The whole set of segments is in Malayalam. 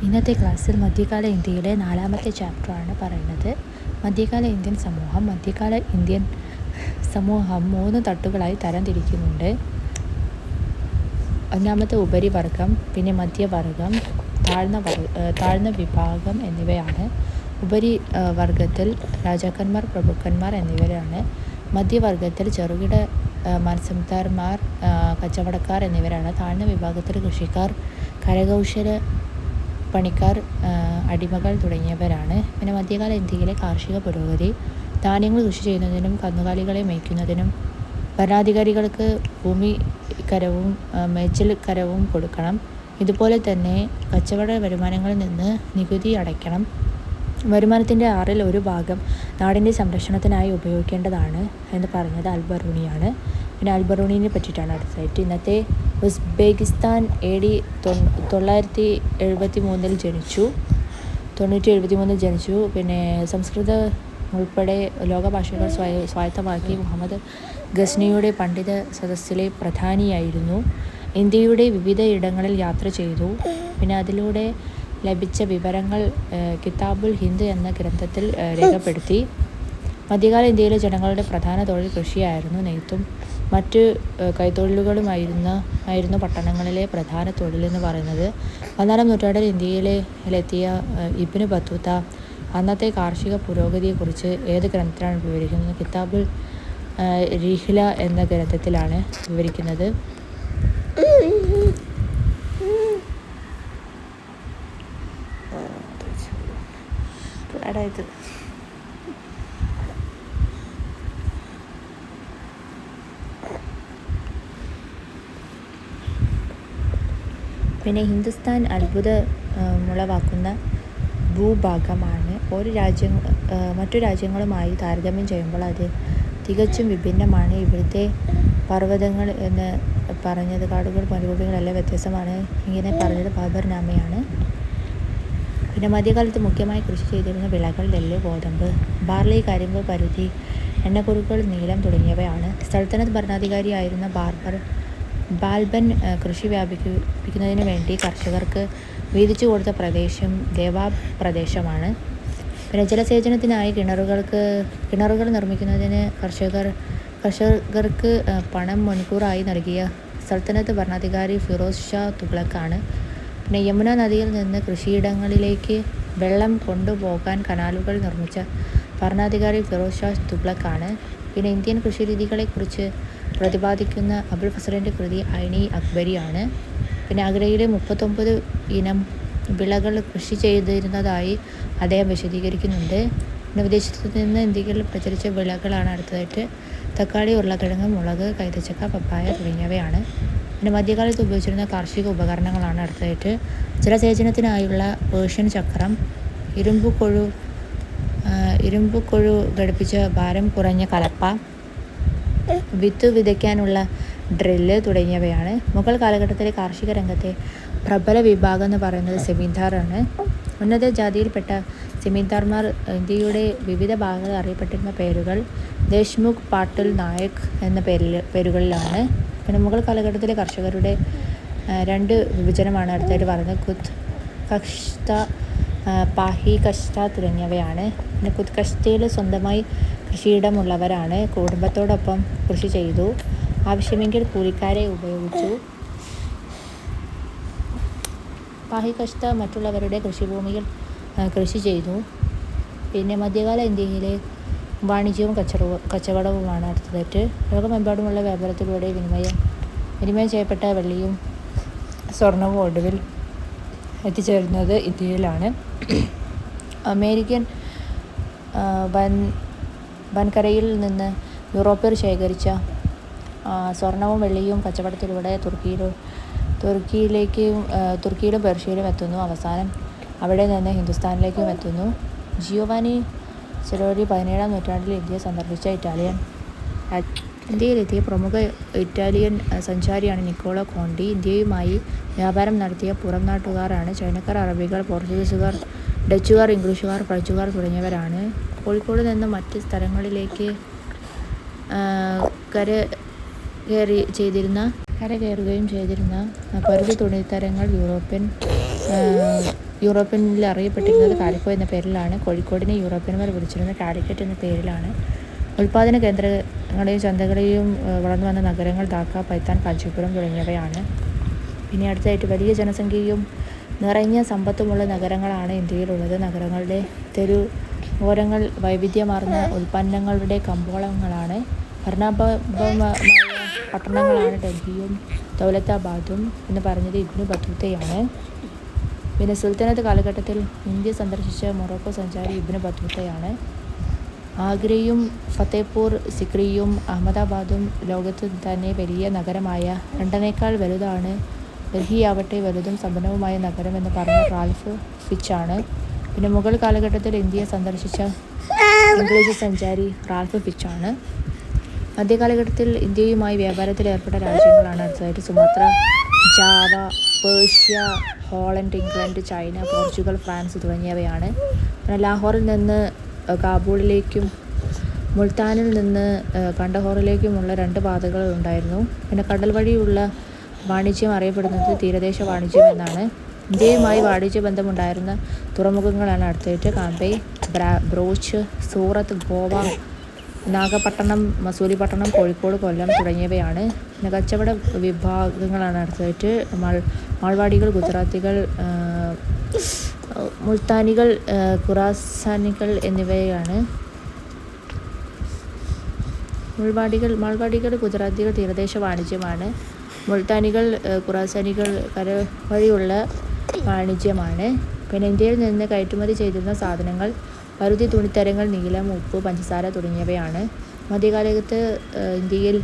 ഇന്നത്തെ ക്ലാസ്സിൽ മധ്യകാല ഇന്ത്യയിലെ 4ാമത്തെ ചാപ്റ്ററാണ് പറയുന്നത്. മധ്യകാല ഇന്ത്യൻ സമൂഹം. മധ്യകാല ഇന്ത്യൻ സമൂഹം 3 തട്ടുകളായി തരംതിരിക്കുന്നുണ്ട്. ഒന്നാമത്തെ ഉപരിവർഗം, പിന്നെ മധ്യവർഗം, താഴ്ന്ന വിഭാഗം എന്നിവയാണ്. ഉപരിവർഗത്തിൽ രാജാക്കന്മാർ, പ്രഭുക്കന്മാർ എന്നിവരാണ്. മധ്യവർഗത്തിൽ ചെറുകിട ജമീന്ദാർമാർ, കച്ചവടക്കാർ എന്നിവരാണ്. താഴ്ന്ന വിഭാഗത്തിൽ കൃഷിക്കാർ, കരകൗശല പണിക്കാർ, അടിമകൾ തുടങ്ങിയവരാണ്. പിന്നെ മധ്യകാല ഇന്ത്യയിലെ കാർഷിക പുരോഗതി. ധാന്യങ്ങൾ കൃഷി ചെയ്യുന്നതിനും കന്നുകാലികളെ മേയ്ക്കുന്നതിനും ഭരണാധികാരികൾക്ക് ഭൂമിക്കരവും മേച്ചിൽ കരവും കൊടുക്കണം. ഇതുപോലെ തന്നെ കച്ചവട വരുമാനങ്ങളിൽ നിന്ന് നികുതി അടയ്ക്കണം. വരുമാനത്തിൻ്റെ 1/6 ഭാഗം നാടിൻ്റെ സംരക്ഷണത്തിനായി ഉപയോഗിക്കേണ്ടതാണ് എന്ന് പറഞ്ഞത് അൽ-ബറൂണിയാണ്. പിന്നെ അൽ-ബറൂണിനെ പറ്റിയിട്ടാണ് അടുത്തതായിട്ട്. ഇന്നത്തെ ഉസ്ബെക്കിസ്ഥാൻ AD 973 ജനിച്ചു. പിന്നെ സംസ്കൃതം ഉൾപ്പെടെ ലോകഭാഷകൾ സ്വായത്തമാക്കി. മുഹമ്മദ് ഗസ്നിയുടെ പണ്ഡിത സദസ്സിലെ പ്രധാനിയായിരുന്നു. ഇന്ത്യയുടെ വിവിധ ഇടങ്ങളിൽ യാത്ര ചെയ്തു. പിന്നെ അതിലൂടെ ലഭിച്ച വിവരങ്ങൾ കിതാബുൽ ഹിന്ദ് എന്ന ഗ്രന്ഥത്തിൽ രേഖപ്പെടുത്തി. മധ്യകാല ഇന്ത്യയിലെ ജനങ്ങളുടെ പ്രധാന തൊഴിൽ കൃഷിയായിരുന്നു. നെയ്ത്തും മറ്റ് കൈത്തൊഴിലുകളുമായിരുന്നു പട്ടണങ്ങളിലെ പ്രധാന തൊഴിലെന്ന് പറയുന്നത്. 14ാം നൂറ്റാണ്ടിൽ ഇന്ത്യയിലെത്തിയ ഇബ്നു ബത്തൂത്ത അന്നത്തെ കാർഷിക പുരോഗതിയെക്കുറിച്ച് ഏത് ഗ്രന്ഥത്തിലാണ് വിവരിക്കുന്നത്? കിതാബുൽ റിഹ്ല എന്ന ഗ്രന്ഥത്തിലാണ് വിവരിക്കുന്നത്. പിന്നെ ഹിന്ദുസ്ഥാൻ അത്ഭുതമുളവാക്കുന്ന ഭൂഭാഗമാണ്. മറ്റു രാജ്യങ്ങളുമായി താരതമ്യം ചെയ്യുമ്പോൾ അത് തികച്ചും വിഭിന്നമാണ്. ഇവിടുത്തെ പർവ്വതങ്ങൾ എന്ന് പറഞ്ഞത് കാടുകൾ, മരുഭൂമികളെല്ലാം വ്യത്യസ്തമാണ്. ഇങ്ങനെ പറഞ്ഞത് ബാബർനാമയാണ്. പിന്നെ മധ്യകാലത്ത് മുഖ്യമായി കൃഷി ചെയ്തിരുന്ന വിളകൾ നെല്ല്, ഗോതമ്പ്, ബാർലി, കരിമ്പ്, പരുത്തി, എണ്ണക്കുരുക്കൾ, നീലം തുടങ്ങിയവയാണ്. സൽത്തനത്ത് ഭരണാധികാരിയായിരുന്ന ബാൽബൻ കൃഷി വ്യാപിപ്പിക്കുന്നതിന് വേണ്ടി കർഷകർക്ക് വീതിച്ചു കൊടുത്ത പ്രദേശം ദേവാബ് പ്രദേശമാണ്. പിന്നെ ജലസേചനത്തിനായി കിണറുകൾ നിർമ്മിക്കുന്നതിന് കർഷകർക്ക് പണം മുൻകൂറായി നൽകിയ സൽത്തനത്ത് ഭരണാധികാരി ഫിറോസ് ഷാ തുഗ്ലക്കാണ്. പിന്നെ യമുന നദിയിൽ നിന്ന് കൃഷിയിടങ്ങളിലേക്ക് വെള്ളം കൊണ്ടുപോകാൻ കനാലുകൾ നിർമ്മിച്ച ഭരണാധികാരി ഫിറോസ് ഷാ തുഗ്ലക്കാണ്. പിന്നെ ഇന്ത്യൻ കൃഷിരീതികളെക്കുറിച്ച് പ്രതിപാദിക്കുന്ന അബുൽ ഫസലിൻ്റെ കൃതി ഐനി അക്ബരിയാണ്. പിന്നെ ആഗ്രയിലെ 39 ഇനം വിളകൾ കൃഷി ചെയ്തിരുന്നതായി അദ്ദേഹം വിശദീകരിക്കുന്നുണ്ട്. പിന്നെ വിദേശത്തു നിന്ന് ഇന്ത്യയിൽ പ്രചരിച്ച വിളകളാണ് അടുത്തതായിട്ട്. തക്കാളി, ഉരുളക്കിഴങ്ങ്, മുളക്, കൈതച്ചക്ക, പപ്പായ തുടങ്ങിയവയാണ്. പിന്നെ മധ്യകാലത്ത് ഉപയോഗിച്ചിരുന്ന കാർഷിക ഉപകരണങ്ങളാണ് അടുത്തതായിട്ട്. ജലസേചനത്തിനായുള്ള പേർഷ്യൻ ചക്രം, ഇരുമ്പുകൊഴു ഘടിപ്പിച്ച ഭാരം കുറഞ്ഞ കലപ്പ, വിത്ത് വിതയ്ക്കാനുള്ള ഡ്രില്ല് തുടങ്ങിയവയാണ്. മുഗൾ കാലഘട്ടത്തിലെ കാർഷിക രംഗത്തെ പ്രബല വിഭാഗം എന്ന് പറയുന്നത് സെമീന്ദാറാണ്. ഉന്നത ജാതിയിൽപ്പെട്ട സെമീന്ദാർമാർ ഇന്ത്യയുടെ വിവിധ ഭാഗങ്ങളിൽ അറിയപ്പെട്ടിരുന്ന പേരുകൾ ദേശ്മുഖ്, പാട്ടിൽ, നായക് എന്ന പേരുകളിലാണ്. പിന്നെ മുഗൾ കാലഘട്ടത്തിലെ കർഷകരുടെ 2 വിഭജനമാണ് അടുത്തായിട്ട് പറയുന്നത്. ഖുദ് കഷ്ത, പാഹി കഷ്ത തുടങ്ങിയവയാണ്. പിന്നെ ഖുദ് കഷ്തയിൽ സ്വന്തമായി കൃഷിയിടമുള്ളവരാണ്. കുടുംബത്തോടൊപ്പം കൃഷി ചെയ്തു. ആവശ്യമെങ്കിൽ കൂലിക്കാരെ ഉപയോഗിച്ചു. പാഹി കഷ്ത മറ്റുള്ളവരുടെ കൃഷിഭൂമിയിൽ കൃഷി ചെയ്തു. പിന്നെ മധ്യകാല ഇന്ത്യയിലെ വാണിജ്യവും കച്ചവടവുമാണ് അടുത്തതായിട്ട്. ലോകമെമ്പാടുമുള്ള വ്യാപാരത്തിലൂടെ വിനിമയം ചെയ്യപ്പെട്ട വെള്ളിയും സ്വർണവും ഒടുവിൽ എത്തിച്ചേരുന്നത് ഇന്ത്യയിലാണ്. അമേരിക്കൻ വൻകരയിൽ നിന്ന് യൂറോപ്യർ ശേഖരിച്ച സ്വർണവും വെള്ളിയും കച്ചവടത്തിലൂടെ തുർക്കിയിലും പേർഷ്യയിലും എത്തുന്നു. അവസാനം അവിടെ നിന്ന് ഹിന്ദുസ്ഥാനിലേക്കും എത്തുന്നു. ജിയോവാനി ചെറോറി 17ാം നൂറ്റാണ്ടിൽ ഇന്ത്യ സന്ദർശിച്ച ഇന്ത്യയിലെത്തിയ പ്രമുഖ ഇറ്റാലിയൻ സഞ്ചാരിയാണ് നിക്കോളോ കോണ്ടി. ഇന്ത്യയുമായി വ്യാപാരം നടത്തിയ പുറം നാട്ടുകാരാണ് ചൈനക്കാർ, അറബികൾ, പോർച്ചുഗീസുകാർ, ഡച്ചുകാർ, ഇംഗ്ലീഷുകാർ, ഫ്രഞ്ചുകാർ തുടങ്ങിയവരാണ്. കോഴിക്കോട് നിന്ന് മറ്റ് സ്ഥലങ്ങളിലേക്ക് കരകയറുകയും ചെയ്തിരുന്ന പരുത്തി തുണിത്തരങ്ങൾ യൂറോപ്യൻ യൂറോപ്പിൽ അറിയപ്പെട്ടിരുന്നത് കാലിക്കോ എന്ന പേരിലാണ്. കോഴിക്കോടിനെ യൂറോപ്യന്മാർ വിളിച്ചിരുന്നത് കാലിക്കറ്റ് എന്ന പേരിലാണ്. ഉൽപ്പാദന കേന്ദ്രങ്ങളെയും ചന്തകളെയും വളർന്നു വന്ന നഗരങ്ങൾ ധാക്ക, പൈത്താൻ, കാഞ്ചീപുരം തുടങ്ങിയവയാണ്. പിന്നെ അടുത്തായിട്ട് വലിയ ജനസംഖ്യയും നിറഞ്ഞ സമ്പത്തുമുള്ള നഗരങ്ങളാണ് ഇന്ത്യയിലുള്ളത്. നഗരങ്ങളുടെ ഓരങ്ങൾ വൈവിധ്യമാർന്ന ഉൽപ്പന്നങ്ങളുടെ കമ്പോളങ്ങളാണ്. ഭരണാഭമായ പട്ടണങ്ങളാണ് ഡൽഹിയും ദൗലത്താബാദും എന്ന് പറഞ്ഞത് ഇബ്നു ബത്തൂത്തയാണ്. പിന്നെ സുൽത്തനത്ത് കാലഘട്ടത്തിൽ ഇന്ത്യ സന്ദർശിച്ച മൊറോക്കോ സഞ്ചാരി ഇബ്നു ബത്തൂത്തയാണ്. ആഗ്രയും ഫത്തേപൂർ സിക്രിയും അഹമ്മദാബാദും ലോകത്ത് തന്നെ വലിയ നഗരമായ ലണ്ടനേക്കാൾ വലുതാണ്. ഡൽഹിയാവട്ടെ വലുതും സമ്പന്നവുമായ നഗരം എന്ന് പറഞ്ഞ റാൽഫ് ഫിച്ചാണ്. പിന്നെ മുഗൾ കാലഘട്ടത്തിൽ ഇന്ത്യയെ സന്ദർശിച്ച ഇംഗ്ലീഷ് സഞ്ചാരി റാൽഫ് ഫിച്ചാണ്. മധ്യകാലഘട്ടത്തിൽ ഇന്ത്യയുമായി വ്യാപാരത്തിൽ ഏർപ്പെട്ട രാജ്യങ്ങളാണ് അടുത്തതായിട്ട് Sumatra, Java, Persia, Holland, England, China, Portugal, France തുടങ്ങിയവയാണ്. പിന്നെ ലാഹോറിൽ നിന്ന് കാബൂളിലേക്കും മുൾത്താനിൽ നിന്ന് കണ്ടഹോറിലേക്കുമുള്ള 2 പാതകൾ ഉണ്ടായിരുന്നു. പിന്നെ കടൽ വഴിയുള്ള വാണിജ്യം അറിയപ്പെടുന്നത് തീരദേശ വാണിജ്യം എന്നാണ്. ഇന്ത്യയുമായി വാണിജ്യ ബന്ധമുണ്ടായിരുന്ന തുറമുഖങ്ങളാണ് അടുത്തായിട്ട് കാംബൈ, ബ്രോച്ച്, സൂറത്ത്, ഗോവ, നാഗപട്ടണം, മസൂലിപട്ടണം, കോഴിക്കോട്, കൊല്ലം തുടങ്ങിയവയാണ്. പിന്നെ കച്ചവട വിഭാഗങ്ങളാണ് അടുത്തതായിട്ട് മാൾവാടികൾ, ഗുജറാത്തികൾ, മുൾത്താനികൾ, ഖുറാസാനികൾ എന്നിവയാണ്. മാൾവാടികൾ, ഗുജറാത്തികൾ തീരദേശ വാണിജ്യമാണ്. മുൾത്താനികൾ, ഖുറാസാനികൾ കരവഴിയുള്ള വാണിജ്യമാണ്. പിന്നെ ഇന്ത്യയിൽ നിന്ന് കയറ്റുമതി ചെയ്തിരുന്ന സാധനങ്ങൾ പരുത്തി, തുണിത്തരങ്ങൾ, നീലം, ഉപ്പ്, പഞ്ചസാര തുടങ്ങിയവയാണ്. മധ്യകാലത്ത് ഇന്ത്യയിൽ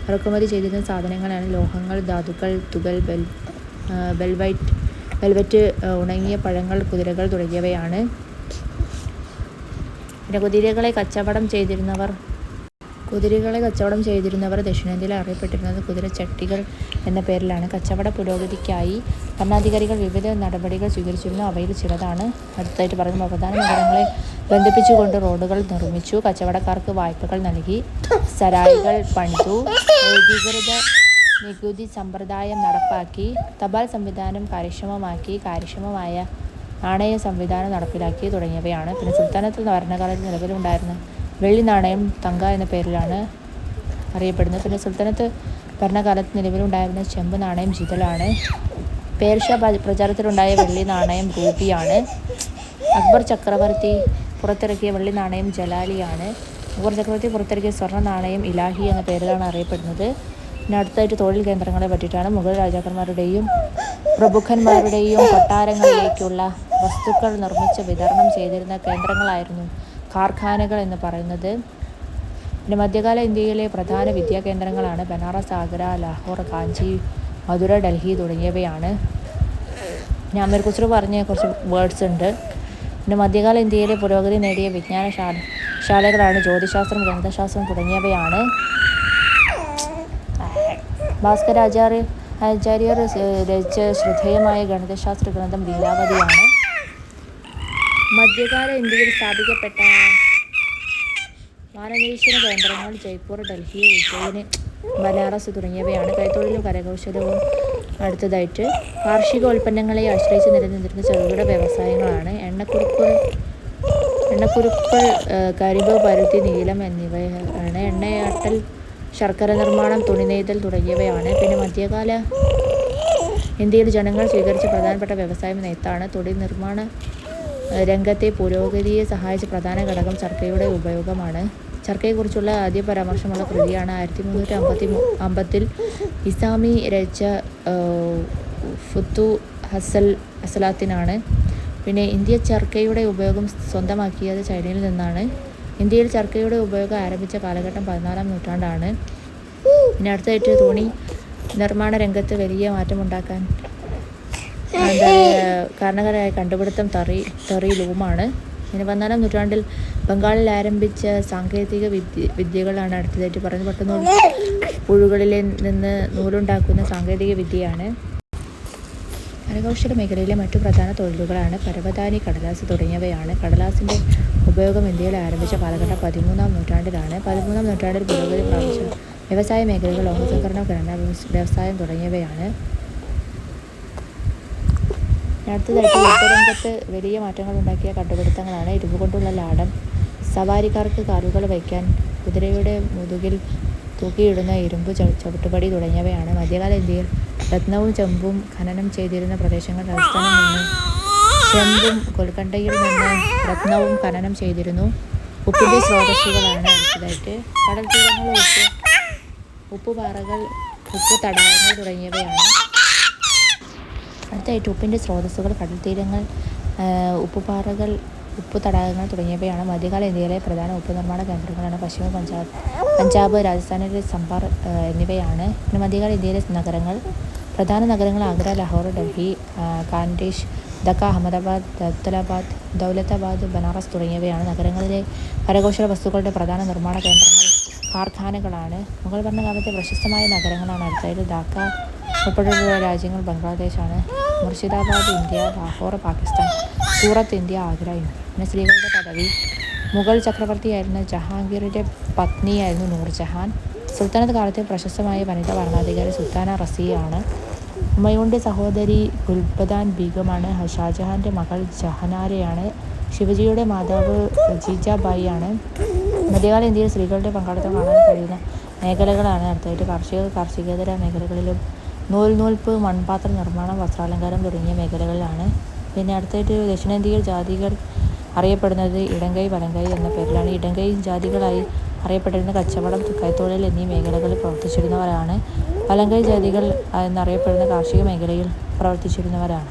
ഇറക്കുമതി ചെയ്തിരുന്ന സാധനങ്ങളാണ് ലോഹങ്ങൾ, ധാതുക്കൾ, തുകൽ, വെൽവെറ്റ്, ഉണങ്ങിയ പഴങ്ങൾ, കുതിരകൾ തുടങ്ങിയവയാണ്. പിന്നെ കുതിരകളെ കച്ചവടം ചെയ്തിരുന്നവർ ദക്ഷിണേന്ത്യയിൽ അറിയപ്പെട്ടിരുന്നത് കുതിരച്ചട്ടികൾ എന്ന പേരിലാണ്. കച്ചവട പുരോഗതിക്കായി ഭരണാധികാരികൾ വിവിധ നടപടികൾ സ്വീകരിച്ചിരുന്നു. അവയിൽ ചിലതാണ് അടുത്തായിട്ട് പറയുന്നത്. പ്രധാന നഗരങ്ങളെ ബന്ധിപ്പിച്ചുകൊണ്ട് റോഡുകൾ നിർമ്മിച്ചു. കച്ചവടക്കാർക്ക് വായ്പകൾ നൽകി. സരായികൾ പണിതു. ഏകീകൃത നികുതി സമ്പ്രദായം നടപ്പാക്കി. തപാൽ സംവിധാനം കാര്യക്ഷമമാക്കി. കാര്യക്ഷമമായ നാണയ സംവിധാനം നടപ്പിലാക്കി തുടങ്ങിയവയാണ്. പിന്നെ സുൽത്താനത്ത് ഭരണകാലത്ത് നിലവിലുണ്ടായിരുന്ന വെള്ളി നാണയം തങ്ക എന്ന പേരിലാണ് അറിയപ്പെടുന്നത്. പിന്നെ സുൽത്താനത്ത് ഭരണകാലത്ത് നിലവിലുണ്ടായിരുന്ന ചെമ്പ് നാണയം ജിതലാണ്. പേർഷ്യ പ്രചാരത്തിലുണ്ടായ വെള്ളി നാണയം റൂപിയാണ്. അക്ബർ ചക്രവർത്തി പുറത്തിറക്കിയ വെള്ളി നാണയം ജലാലിയാണ്. അക്ബർ ചക്രവർത്തി പുറത്തിറക്കിയ സ്വർണ്ണ നാണയം ഇലാഹി എന്ന പേരിലാണ് അറിയപ്പെടുന്നത്. പിന്നെ അടുത്തായിട്ട് തൊഴിൽ കേന്ദ്രങ്ങളെ പറ്റിയിട്ടാണ്. മുഗൾ രാജാക്കന്മാരുടെയും പ്രഭുക്കന്മാരുടെയും കൊട്ടാരങ്ങളിലേക്കുള്ള വസ്തുക്കൾ നിർമ്മിച്ച് വിതരണം ചെയ്തിരുന്ന കേന്ദ്രങ്ങളായിരുന്നു കാർഖാനകൾ എന്ന് പറയുന്നത്. പിന്നെ മധ്യകാല ഇന്ത്യയിലെ പ്രധാന വിദ്യാകേന്ദ്രങ്ങളാണ് ബനാറസ്, ആഗ്ര, ലാഹോർ, കാഞ്ചി, മധുര, ഡൽഹി തുടങ്ങിയവയാണ്. പിന്നെ അമീർ ഖുസ്രു പറഞ്ഞ കുറച്ച് വേർഡ്സ് ഉണ്ട്. പിന്നെ മധ്യകാല ഇന്ത്യയിലെ പുരോഗതി നേടിയ വിജ്ഞാനശാലകളാണ് ജ്യോതിശാസ്ത്രം, ഗണിതശാസ്ത്രം തുടങ്ങിയവയാണ്. ഭാസ്കരാചാര്യർ രചിച്ച ശ്രദ്ധേയമായ ഗണിതശാസ്ത്ര ഗ്രന്ഥം ലീലാവതിയാണ്. മധ്യകാല ഇന്ത്യയിൽ സ്ഥാപിക്കപ്പെട്ട വാനനിരീക്ഷണ കേന്ദ്രങ്ങൾ ജയ്പൂർ, ഡൽഹി, ഉജ്ജയിന്, ബനാറസ് തുടങ്ങിയവയാണ്. കൈത്തൊഴിലും കരകൗശലവും അടുത്തതായിട്ട് കാർഷികോൽപ്പന്നങ്ങളെ ആശ്രയിച്ച് നിലനിന്നിരുന്ന ചെറുകിട വ്യവസായങ്ങളാണ്. എണ്ണക്കുരുക്കൾ, കരിമ്പ്, പരുത്തി, നീലം എന്നിവയാണ്. എണ്ണയാട്ടൽ, ശർക്കര നിർമ്മാണം, തുണിനെയ്തൽ തുടങ്ങിയവയാണ്. പിന്നെ മധ്യകാല ഇന്ത്യയിൽ ജനങ്ങൾ സ്വീകരിച്ച പ്രധാനപ്പെട്ട വ്യവസായം നെയ്ത്താണ്. തൊഴിൽ നിർമ്മാണ രംഗത്തെ പുരോഗതിയെ സഹായിച്ച പ്രധാന ഘടകം ചർക്കയുടെ ഉപയോഗമാണ്. ചർക്കയെക്കുറിച്ചുള്ള ആദ്യ പരാമർശമുള്ള കൃതിയാണ് 1350 ഇസാമി രചിച്ച ഫുത്തു ഹസലാത്തിനാണ്. പിന്നെ ഇന്ത്യ ചർക്കയുടെ ഉപയോഗം സ്വന്തമാക്കിയത് ചൈനയിൽ നിന്നാണ്. ഇന്ത്യയിൽ ചർക്കയുടെ ഉപയോഗം ആരംഭിച്ച കാലഘട്ടം 14-ാം നൂറ്റാണ്ടാണ്. പിന്നെ അടുത്തായിട്ട് തുണി നിർമ്മാണ രംഗത്ത് വലിയ മാറ്റമുണ്ടാക്കാൻ കാരണക്കാരായ കണ്ടുപിടുത്തം തറി ലൂമാണ്. പിന്നെ 14-ാം നൂറ്റാണ്ടിൽ ബംഗാളിൽ ആരംഭിച്ച സാങ്കേതിക വിദ്യകളാണ് അടുത്തതായിട്ട് പറയുന്നത്. പട്ടുനൂൽ പുഴുകളിൽ നിന്ന് നൂലുണ്ടാക്കുന്ന സാങ്കേതിക വിദ്യയാണ്. കരകൗശല മേഖലയിലെ മറ്റു പ്രധാന തൊഴിലുകളാണ് പരവതാനി, കടലാസ് തുടങ്ങിയവയാണ്. കടലാസിൻ്റെ ഉപയോഗം ഇന്ത്യയിൽ ആരംഭിച്ച കാലഘട്ടം 13-ാം നൂറ്റാണ്ടിലാണ്. 13-ാം നൂറ്റാണ്ടിൽ പുരോഗതി പ്രാപിച്ച വ്യവസായ മേഖലകൾ ലോഹസംസ്കരണം, ഖനന വ്യവസായം തുടങ്ങിയവയാണ്. അടുത്തതായിട്ട് യുദ്ധരംഗത്ത് വലിയ മാറ്റങ്ങൾ ഉണ്ടാക്കിയ കണ്ടുപിടുത്തങ്ങളാണ് ഇരുമ്പ് കൊണ്ടുള്ള ലാടം, സവാരിക്കാർക്ക് കാലുകൾ വയ്ക്കാൻ കുതിരയുടെ മുതുകിൽ തൂക്കിയിടുന്ന ഇരുമ്പ് ചവിട്ടുപടി തുടങ്ങിയവയാണ്. മധ്യകാല ഇന്ത്യയിൽ രത്നവും ചെമ്പും ഖനനം ചെയ്തിരുന്ന പ്രദേശങ്ങൾ. രാജസ്ഥാനിൽ നിന്ന് ചെമ്പും കൊൽക്കണ്ടയിൽ നിന്ന് രത്നവും ഖനനം ചെയ്തിരുന്നു. ഉപ്പിൻ്റെ സ്രോതസ്സുകളാണ് അടുത്തതായിട്ട് കടൽ തീരങ്ങൾ, ഉപ്പുപാറകൾ, ഉപ്പു തടാകങ്ങൾ തുടങ്ങിയവയാണ്. അടുത്തായിട്ട് ഉപ്പിൻ്റെ സ്രോതസ്സുകൾ, കടൽ തീരങ്ങൾ, ഉപ്പുപാറകൾ, ഉപ്പു തടാകങ്ങൾ തുടങ്ങിയവയാണ്. മധ്യകാല ഇന്ത്യയിലെ പ്രധാന ഉപ്പ് നിർമ്മാണ കേന്ദ്രങ്ങളാണ് പശ്ചിമ പഞ്ചാബ്, രാജസ്ഥാനിലെ സംബാർ എന്നിവയാണ്. പിന്നെ മധ്യകാല ഇന്ത്യയിലെ നഗരങ്ങൾ. പ്രധാന നഗരങ്ങൾ ആഗ്ര, ലാഹോർ, ഡൽഹി, കാൻഡേഷ്, ധക്ക, അഹമ്മദാബാദ്, ദൗലതാബാദ്, ബനാറസ് തുടങ്ങിയവയാണ്. നഗരങ്ങളിലെ കരകൗശല വസ്തുക്കളുടെ പ്രധാന നിർമ്മാണ കേന്ദ്രങ്ങൾ കാർഖാനകളാണ്. മുഗൾ ഭരണകാലത്തെ പ്രശസ്തമായ നഗരങ്ങളാണ് അടുത്തായിട്ട് ധാക്ക ഉൾപ്പെടെയുള്ള രാജ്യങ്ങൾ ബംഗ്ലാദേശാണ്, മുർഷിദാബാദ് ഇന്ത്യ, ലാഹോർ പാകിസ്ഥാൻ, സൂറത്ത് ഇന്ത്യ, ആഗ്ര ഇന്ത്യ. പിന്നെ സ്ത്രീകളുടെ പദവി. മുഗൾ ചക്രവർത്തിയായിരുന്ന ജഹാംഗീറിൻ്റെ പത്നിയായിരുന്നു നൂർജഹാൻ. സുൽത്താനത്ത് കാലത്തെ പ്രശസ്തമായ വനിതാ ഭരണാധികാരി സുൽത്താന റസിയാണ്. ഹുമയൂണിൻ്റെ സഹോദരി ഗുൽബദാൻ ബീഗമാണ്. ഷാജഹാൻ്റെ മകൾ ജഹനാരയാണ്. ശിവജിയുടെ മാതാവ് ജീജാബായി ആണ്. മധ്യകാല ഇന്ത്യയിൽ സ്ത്രീകളുടെ പങ്കാളിത്തം കാണാൻ കഴിയുന്ന മേഖലകളാണ് അടുത്തായിട്ട് കാർഷികേതര മേഖലകളിലും നൂൽപ്പ്, മൺപാത്ര നിർമ്മാണം, വസ്ത്രാലങ്കാരം തുടങ്ങിയ മേഖലകളിലാണ്. പിന്നെ അടുത്തായിട്ട് ദക്ഷിണേന്ത്യയിൽ ജാതികൾ അറിയപ്പെടുന്നത് ഇടങ്കൈ, വലങ്കൈ എന്ന പേരിലാണ്. ഇടങ്കൈ ജാതികളായി അറിയപ്പെട്ടിരുന്ന കച്ചവടം, കൈത്തൊഴിൽ എന്നീ മേഖലകളിൽ പ്രവർത്തിച്ചിരുന്നവരാണ്. വലങ്കൈ ജാതികൾ എന്നറിയപ്പെടുന്ന കാർഷിക മേഖലയിൽ പ്രവർത്തിച്ചിരുന്നവരാണ്.